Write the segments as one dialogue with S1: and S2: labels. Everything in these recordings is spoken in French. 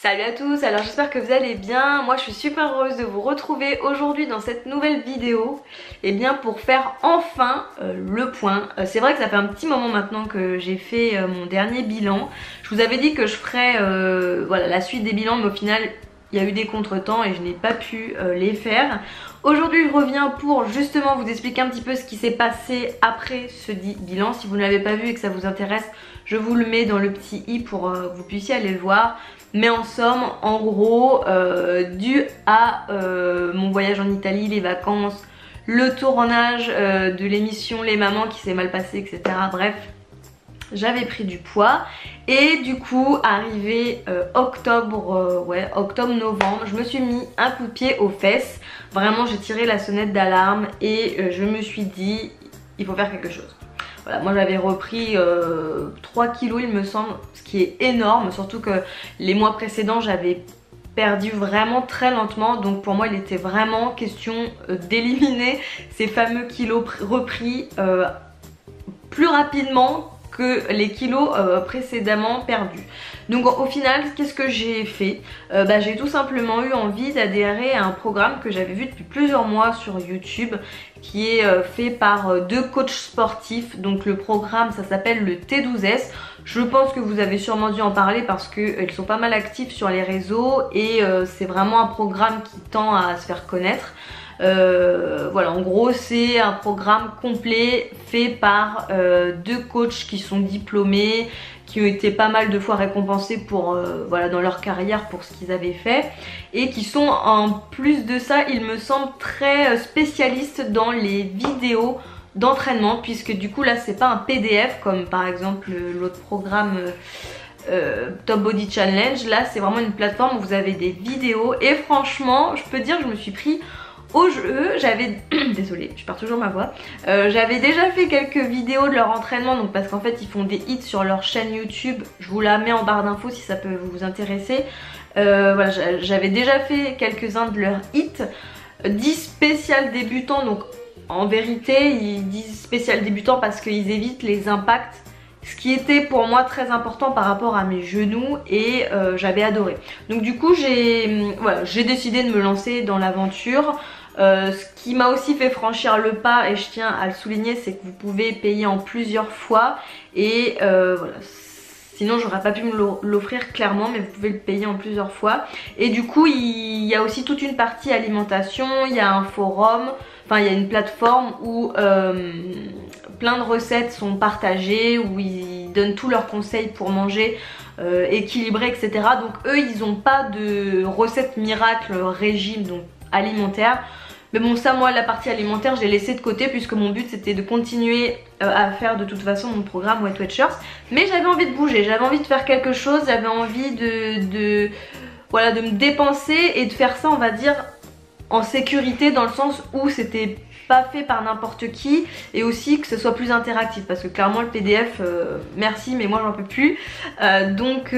S1: Salut à tous, alors j'espère que vous allez bien. Moi je suis super heureuse de vous retrouver aujourd'hui dans cette nouvelle vidéo pour faire enfin le point. C'est vrai que ça fait un petit moment maintenant que j'ai fait mon dernier bilan. Je vous avais dit que je ferais voilà, la suite des bilans, mais au final il y a eu des contretemps et je n'ai pas pu les faire. Aujourd'hui je reviens pour justement vous expliquer un petit peu ce qui s'est passé après ce dit bilan. Si vous ne l'avez pas vu et que ça vous intéresse, je vous le mets dans le petit i pour que vous puissiez aller le voir. Mais en somme, en gros, dû à mon voyage en Italie, les vacances, le tournage de l'émission Les Mamans qui s'est mal passé, etc. Bref, j'avais pris du poids. Et du coup, arrivé octobre-novembre, je me suis mis un coup de pied aux fesses. Vraiment, j'ai tiré la sonnette d'alarme et je me suis dit, il faut faire quelque chose. Voilà, moi j'avais repris 3 kilos il me semble, ce qui est énorme, surtout que les mois précédents j'avais perdu vraiment très lentement. Donc pour moi il était vraiment question d'éliminer ces fameux kilos repris plus rapidement que les kilos précédemment perdus. Donc au final, qu'est-ce que j'ai fait? J'ai tout simplement eu envie d'adhérer à un programme que j'avais vu depuis plusieurs mois sur YouTube, qui est fait par deux coachs sportifs. Donc le programme, ça s'appelle le T12S. Je pense que vous avez sûrement dû en parler parce qu'ils sont pas mal actifs sur les réseaux et c'est vraiment un programme qui tend à se faire connaître. Voilà, en gros c'est un programme complet fait par deux coachs qui sont diplômés, qui ont été pas mal de fois récompensés pour voilà, dans leur carrière pour ce qu'ils avaient fait, et qui sont en plus de ça, il me semble, très spécialistes dans les vidéos d'entraînement, puisque du coup là c'est pas un PDF comme par exemple l'autre programme Top Body Challenge. Là c'est vraiment une plateforme où vous avez des vidéos et franchement je peux dire que je me suis pris au jeu. J'avais désolée, je perds toujours ma voix. J'avais déjà fait quelques vidéos de leur entraînement, donc parce qu'en fait ils font des hits sur leur chaîne YouTube. Je vous la mets en barre d'infos si ça peut vous intéresser. Voilà, j'avais déjà fait quelques-uns de leurs hits. 10 spécial débutants, donc en vérité ils disent spécial débutant parce qu'ils évitent les impacts, ce qui était pour moi très important par rapport à mes genoux, et j'avais adoré. Donc du coup j'ai décidé de me lancer dans l'aventure. Ce qui m'a aussi fait franchir le pas, et je tiens à le souligner, c'est que vous pouvez payer en plusieurs fois, et voilà, sinon j'aurais pas pu me l'offrir clairement, mais vous pouvez le payer en plusieurs fois. Et du coup il y a aussi toute une partie alimentation, il y a un forum, enfin il y a une plateforme où plein de recettes sont partagées, où ils donnent tous leurs conseils pour manger équilibré, etc. Donc eux ils n'ont pas de recettes miracles régime, donc alimentaire. Mais bon, ça, moi, la partie alimentaire, je l'ai laissé de côté puisque mon but c'était de continuer à faire de toute façon mon programme Wet Watchers. Mais j'avais envie de bouger, j'avais envie de faire quelque chose, j'avais envie voilà, de me dépenser et de faire ça, on va dire, en sécurité, dans le sens où c'était pas fait par n'importe qui, et aussi que ce soit plus interactif, parce que clairement le PDF merci mais moi j'en peux plus. Donc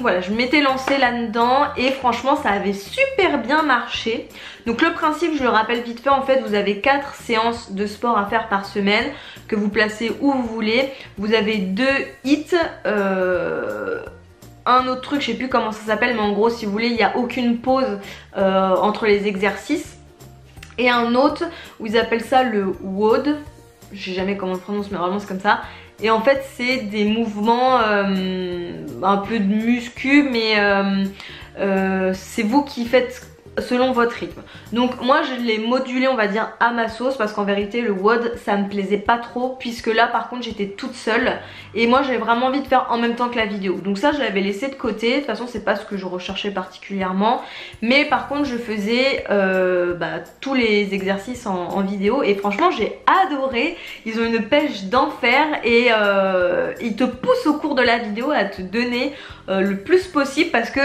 S1: voilà, je m'étais lancée là-dedans et franchement ça avait super bien marché. Donc le principe, je le rappelle vite fait, en fait vous avez 4 séances de sport à faire par semaine que vous placez où vous voulez. Vous avez 2 hits, un autre truc, je sais plus comment ça s'appelle, mais en gros si vous voulez il n'y a aucune pause entre les exercices, et un autre où ils appellent ça le WOD, je sais jamais comment on prononce mais vraiment c'est comme ça. Et en fait c'est des mouvements un peu de muscu, mais c'est vous qui faites selon votre rythme. Donc moi je l'ai modulé, on va dire, à ma sauce, parce qu'en vérité le WOD ça me plaisait pas trop, puisque là par contre j'étais toute seule et moi j'avais vraiment envie de faire en même temps que la vidéo. Donc ça je l'avais laissé de côté, de toute façon c'est pas ce que je recherchais particulièrement. Mais par contre je faisais tous les exercices en vidéo, et franchement j'ai adoré. Ils ont une pêche d'enfer et ils te poussent au cours de la vidéo à te donner le plus possible, parce que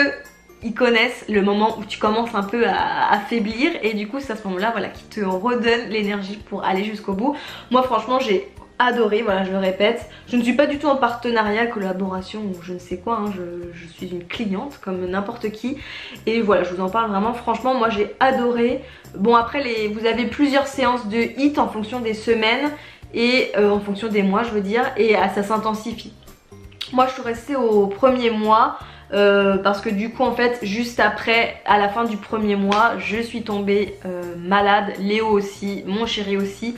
S1: ils connaissent le moment où tu commences un peu à affaiblir, et du coup c'est à ce moment là, voilà, qui te redonne l'énergie pour aller jusqu'au bout. Moi franchement j'ai adoré, voilà, je le répète. Je ne suis pas du tout en partenariat, collaboration ou je ne sais quoi, hein. Je suis une cliente comme n'importe qui, et voilà, je vous en parle vraiment. Franchement moi j'ai adoré. Bon après vous avez plusieurs séances de hit en fonction des semaines et en fonction des mois je veux dire, et ça s'intensifie. Moi je suis restée au premier mois parce que du coup en fait juste après, à la fin du premier mois, je suis tombée malade, Léo aussi, mon chéri aussi.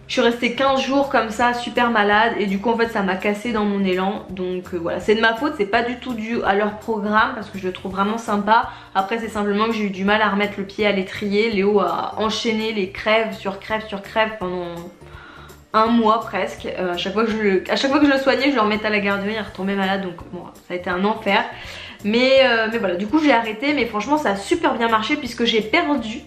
S1: Je suis restée 15 jours comme ça super malade et du coup en fait ça m'a cassé dans mon élan. Donc voilà, c'est de ma faute, c'est pas du tout dû à leur programme parce que je le trouve vraiment sympa. Après c'est simplement que j'ai eu du mal à remettre le pied à l'étrier. Léo a enchaîné les crèves sur crèves sur crèves pendant un mois presque. À chaque fois que je le soignais, je le remettais à la garderie, il retombait malade, donc bon, ça a été un enfer. Mais voilà, du coup j'ai arrêté, mais franchement ça a super bien marché puisque j'ai perdu,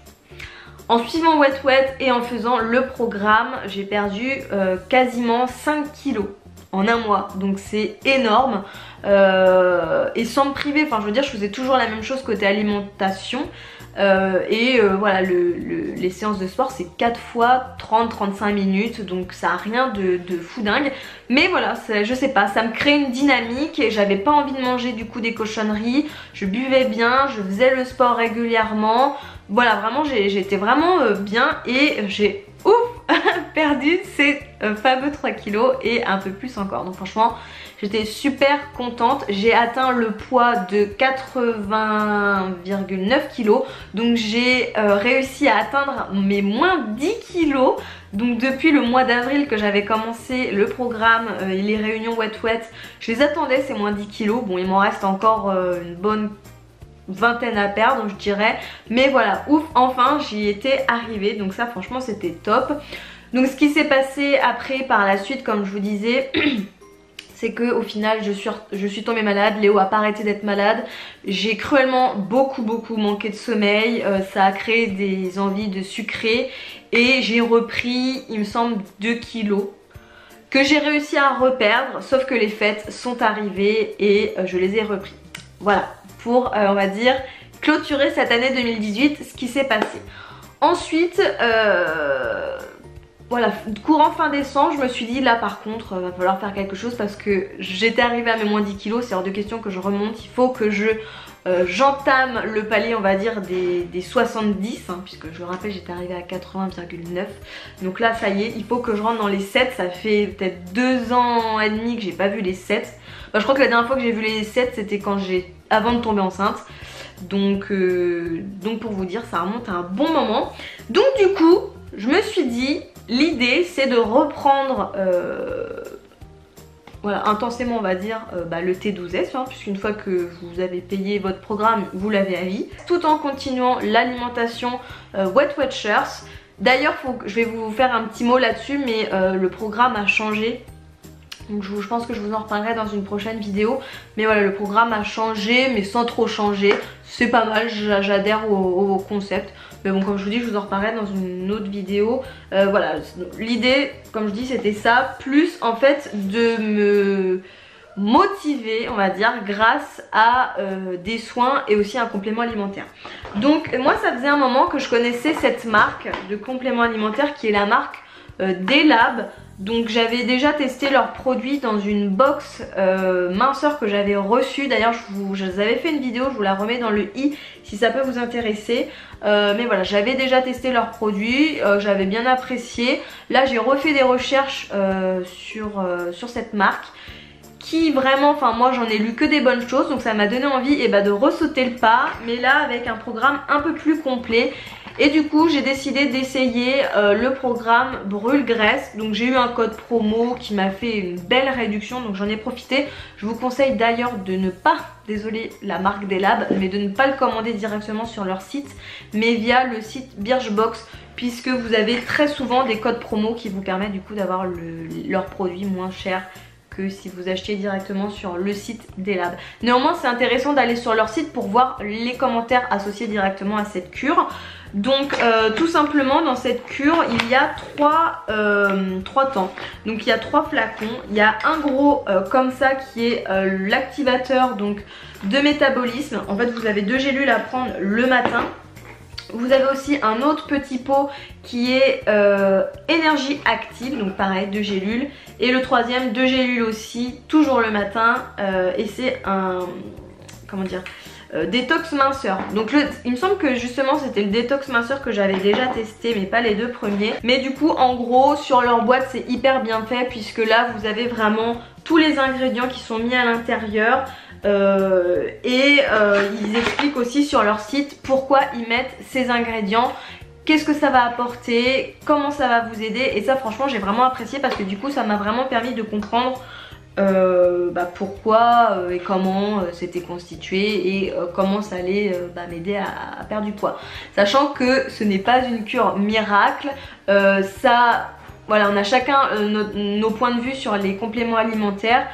S1: en suivant Wet Wet et en faisant le programme, j'ai perdu quasiment 5 kilos en un mois, donc c'est énorme. Et sans me priver, enfin je veux dire, je faisais toujours la même chose côté alimentation. Voilà, les séances de sport c'est 4 fois 30-35 minutes, donc ça a rien de fou dingue. Mais voilà, je sais pas, ça me crée une dynamique et j'avais pas envie de manger du coup des cochonneries. Je buvais bien, je faisais le sport régulièrement. Voilà, vraiment j'étais vraiment bien et j'ai perdu ces fameux 3 kilos et un peu plus encore. Donc franchement j'étais super contente. J'ai atteint le poids de 80,9 kilos. Donc j'ai réussi à atteindre mes moins 10 kilos. Donc depuis le mois d'avril que j'avais commencé le programme et les réunions Wet Wet, je les attendais ces moins 10 kilos. Bon, il m'en reste encore une bonne vingtaine à perdre je dirais, mais voilà, ouf, enfin j'y étais arrivée, donc ça franchement c'était top. Donc ce qui s'est passé après par la suite, comme je vous disais, c'est que au final je suis tombée malade. Léo a pas arrêté d'être malade, j'ai cruellement beaucoup manqué de sommeil, ça a créé des envies de sucrer et j'ai repris il me semble 2 kilos que j'ai réussi à reperdre, sauf que les fêtes sont arrivées et je les ai repris. Voilà, pour on va dire clôturer cette année 2018, ce qui s'est passé. Ensuite voilà, courant fin décembre, je me suis dit là par contre va falloir faire quelque chose parce que j'étais arrivée à mes moins 10 kilos, c'est hors de question que je remonte, il faut que j'entame le palier on va dire des 70 hein, puisque je le rappelle j'étais arrivée à 80,9, donc là ça y est, il faut que je rentre dans les 7, ça fait peut-être 2 ans et demi que j'ai pas vu les 7. Je crois que la dernière fois que j'ai vu les 7 c'était avant de tomber enceinte. Donc pour vous dire, ça remonte à un bon moment. Donc du coup, je me suis dit, l'idée c'est de reprendre voilà, intensément on va dire le T12S hein, puisqu'une fois que vous avez payé votre programme, vous l'avez à vie, tout en continuant l'alimentation Wet Watchers. D'ailleurs, je vais vous faire un petit mot là-dessus, mais le programme a changé. Donc je pense que je vous en reparlerai dans une prochaine vidéo. Mais voilà, le programme a changé, mais sans trop changer. C'est pas mal, j'adhère au concept. Mais bon, comme je vous dis, je vous en reparlerai dans une autre vidéo. Voilà, l'idée, comme je dis, c'était ça. Plus en fait de me motiver, on va dire, grâce à des soins et aussi un complément alimentaire. Donc moi, ça faisait un moment que je connaissais cette marque de complément alimentaire qui est la marque D-Lab. Donc j'avais déjà testé leurs produits dans une box minceur que j'avais reçue. D'ailleurs je vous avais fait une vidéo, je vous la remets dans le i si ça peut vous intéresser. Mais voilà, j'avais déjà testé leurs produits, j'avais bien apprécié. Là j'ai refait des recherches sur cette marque qui vraiment, enfin moi j'en ai lu que des bonnes choses, donc ça m'a donné envie de ressauter le pas, mais là avec un programme un peu plus complet. Et du coup j'ai décidé d'essayer le programme Brûle Graisse. Donc j'ai eu un code promo qui m'a fait une belle réduction, donc j'en ai profité. Je vous conseille d'ailleurs de ne pas, désolé la marque D-Lab, mais de ne pas le commander directement sur leur site, mais via le site Birchbox, puisque vous avez très souvent des codes promo qui vous permettent du coup d'avoir leurs produits moins chers que si vous achetiez directement sur le site D-Lab. Néanmoins c'est intéressant d'aller sur leur site pour voir les commentaires associés directement à cette cure. Donc tout simplement dans cette cure il y a trois temps. Donc il y a 3 flacons. Il y a un gros comme ça qui est l'activateur donc de métabolisme. En fait vous avez 2 gélules à prendre le matin. Vous avez aussi un autre petit pot qui est énergie active, donc pareil 2 gélules. Et le troisième 2 gélules aussi, toujours le matin. Et c'est un, comment dire, détox minceur. Donc il me semble que justement c'était le détox minceur que j'avais déjà testé, mais pas les 2 premiers. Mais du coup en gros sur leur boîte c'est hyper bien fait, puisque là vous avez vraiment tous les ingrédients qui sont mis à l'intérieur. Ils expliquent aussi sur leur site pourquoi ils mettent ces ingrédients, qu'est-ce que ça va apporter, comment ça va vous aider. Et ça franchement j'ai vraiment apprécié parce que du coup ça m'a vraiment permis de comprendre pourquoi et comment c'était constitué et comment ça allait m'aider à perdre du poids. Sachant que ce n'est pas une cure miracle, voilà, on a chacun nos points de vue sur les compléments alimentaires.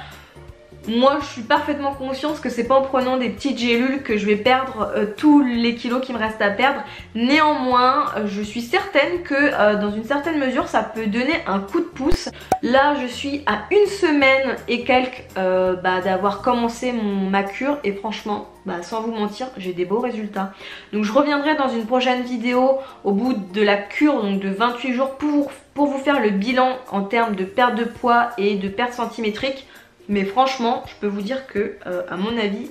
S1: Moi je suis parfaitement consciente que c'est pas en prenant des petites gélules que je vais perdre tous les kilos qui me restent à perdre. Néanmoins je suis certaine que dans une certaine mesure ça peut donner un coup de pouce. Là je suis à une semaine et quelques d'avoir commencé ma cure et franchement sans vous mentir j'ai des beaux résultats. Donc je reviendrai dans une prochaine vidéo au bout de la cure, donc de 28 jours pour vous faire le bilan en termes de perte de poids et de perte centimétrique. Mais franchement, je peux vous dire que, à mon avis,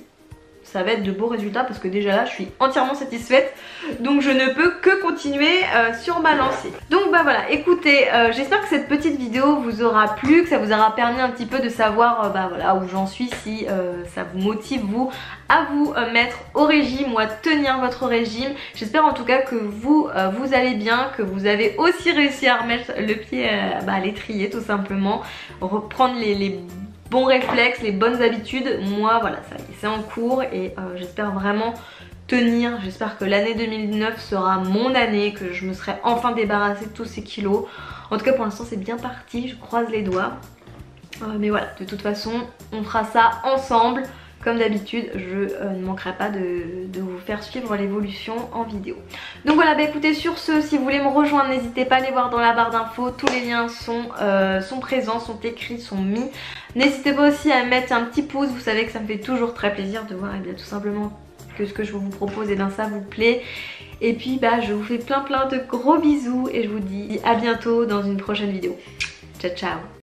S1: ça va être de beaux résultats parce que déjà là, je suis entièrement satisfaite. Donc je ne peux que continuer sur ma lancée. Donc voilà, écoutez, j'espère que cette petite vidéo vous aura plu, que ça vous aura permis un petit peu de savoir voilà, où j'en suis, si ça vous motive vous à vous mettre au régime ou à tenir votre régime. J'espère en tout cas que vous allez bien, que vous avez aussi réussi à remettre le pied à l'étrier tout simplement, reprendre les bons réflexes, les bonnes habitudes. Moi voilà, ça y est, c'est en cours et j'espère vraiment tenir. J'espère que l'année 2009 sera mon année, que je me serai enfin débarrassée de tous ces kilos. En tout cas pour l'instant c'est bien parti, je croise les doigts. Mais voilà, de toute façon on fera ça ensemble. Comme d'habitude, je ne manquerai pas de vous faire suivre l'évolution en vidéo. Donc voilà, écoutez, sur ce, si vous voulez me rejoindre, n'hésitez pas à aller voir dans la barre d'infos. Tous les liens sont présents, sont écrits, sont mis. N'hésitez pas aussi à mettre un petit pouce, vous savez que ça me fait toujours très plaisir de voir tout simplement que ce que je vous propose, ça vous plaît. Et puis je vous fais plein de gros bisous et je vous dis à bientôt dans une prochaine vidéo. Ciao ciao.